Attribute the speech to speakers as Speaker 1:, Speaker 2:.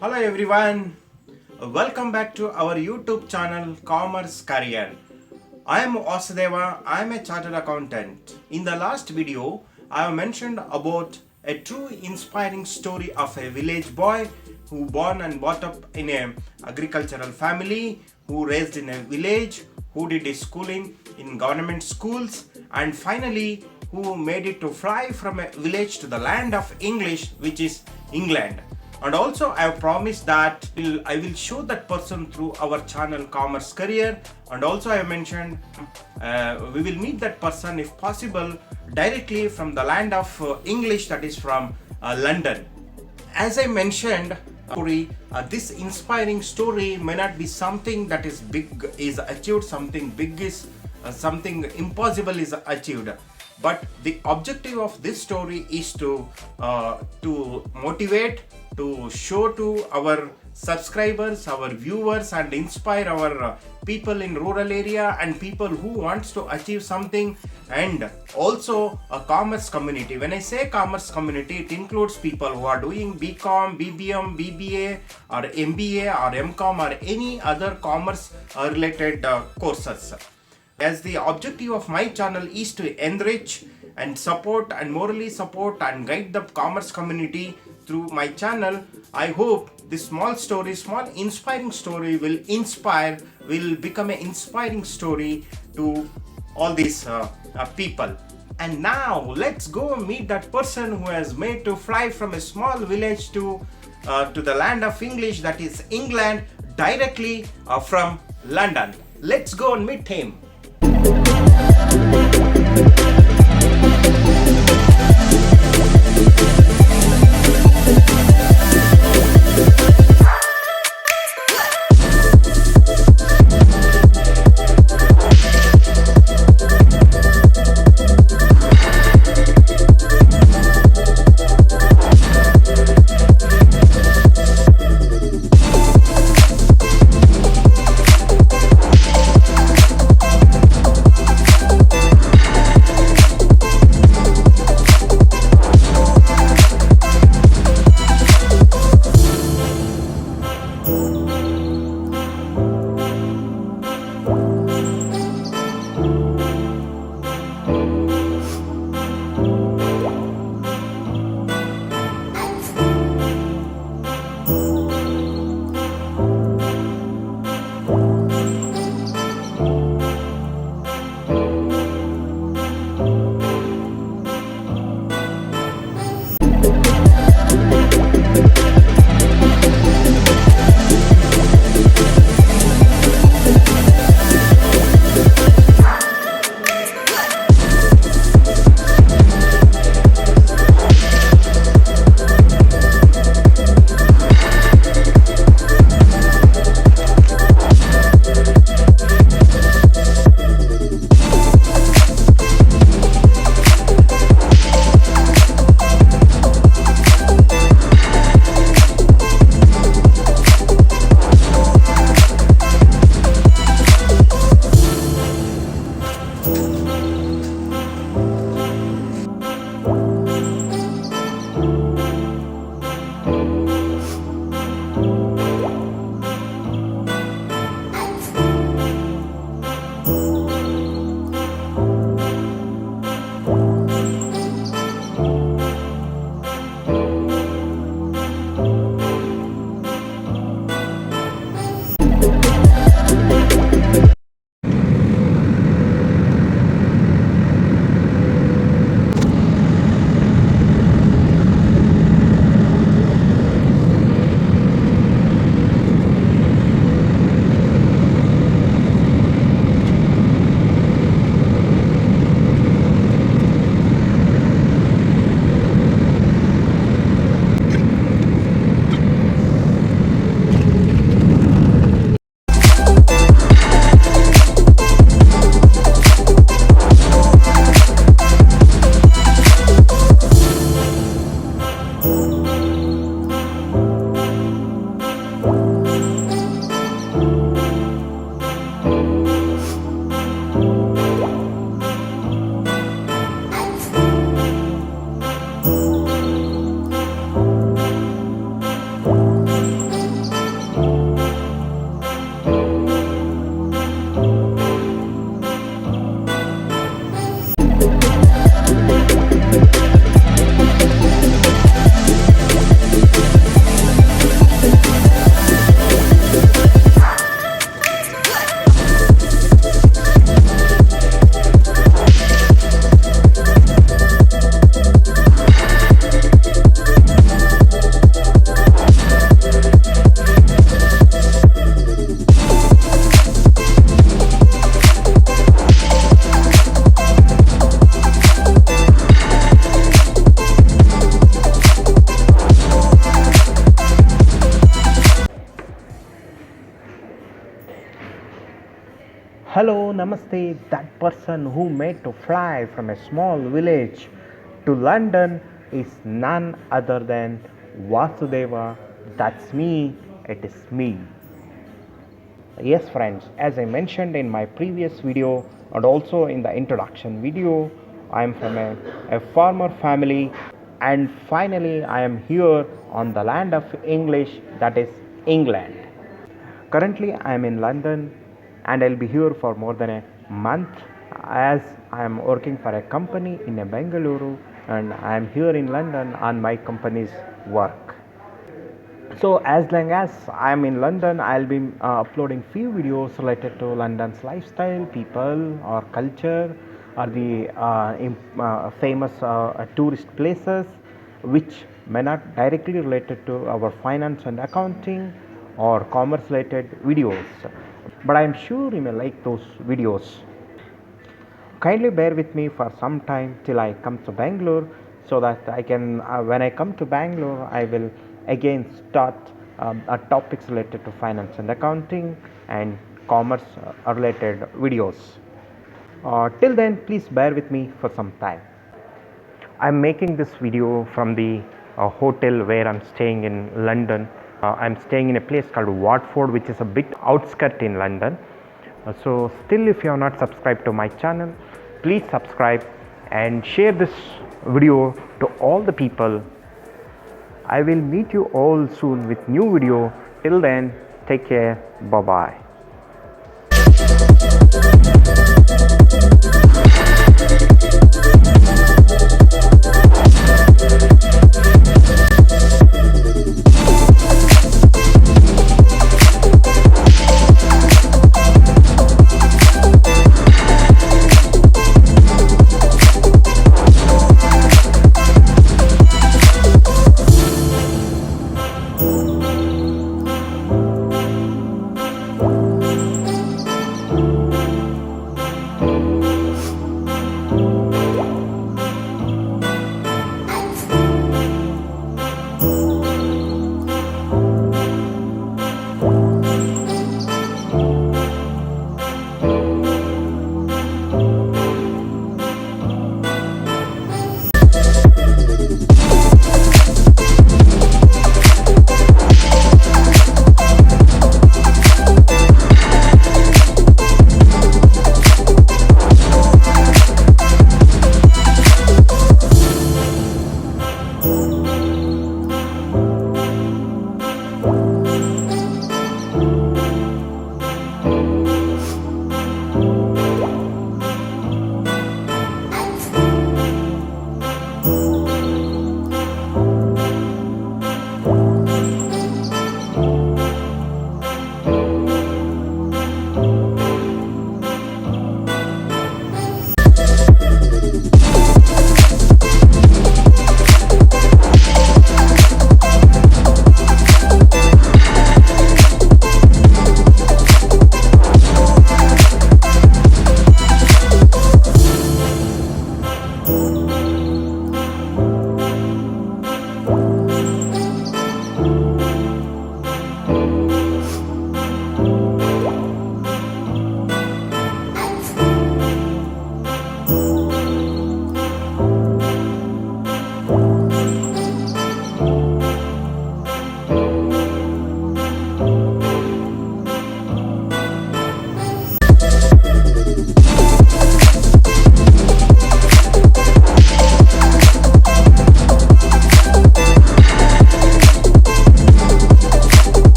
Speaker 1: Hello everyone, welcome back to our YouTube channel Commerce Career. I am Vasudeva, I am a chartered accountant. In the last video, I have mentioned about a true inspiring story of a village boy who born and brought up in a agricultural family, who raised in a village, who did his schooling in government schools, and finally who made it to fly from a village to the land of English, which is England. And also I have promised that I will show that person through our channel Commerce Career, and also I have mentioned we will meet that person if possible directly from the land of English, that is from London. As I mentioned, this inspiring story may not be something that is big is achieved, something big is something impossible is achieved, but the objective of this story is to motivate, to show to our subscribers, our viewers, and inspire our people in rural area and people who wants to achieve something, and also a commerce community. When I say commerce community, it includes people who are doing BCom, BBM, BBA or MBA or MCom or any other commerce related courses. As the objective of my channel is to enrich and support and morally support and guide the commerce community through my channel, I hope this small story, small inspiring story will become an inspiring story to all these people. And now let's go meet that person who has made to fly from a small village to the land of English, that is England, directly from London. Let's go and meet him.
Speaker 2: Hello, Namaste. That person who made to fly from a small village to London is none other than Vasudeva. That's me. It is me. Yes, friends, as I mentioned in my previous video and also in the introduction video, I am from a farmer family, and finally I am here on the land of English, that is England. Currently, I am in London and I'll be here for more than a month as I am working for a company in a Bengaluru, and I am here in London on my company's work. So as long as I am in London, I'll be uploading few videos related to London's lifestyle, people or culture, or the famous tourist places which may not directly related to our finance and accounting or commerce related videos, but I am sure you may like those videos. Kindly bear with me for some time till I come to Bangalore, so that I can, when I come to Bangalore, I will again start topics related to finance and accounting and commerce related videos. Till then, please bear with me for some time. I'm making this video from the hotel where I'm staying in London. I'm staying in a place called Watford, which is a bit outskirt in London. So still, if you have not subscribed to my channel, please subscribe and share this video to all the people. I will meet you all soon with new video. Till then, take care. Bye bye.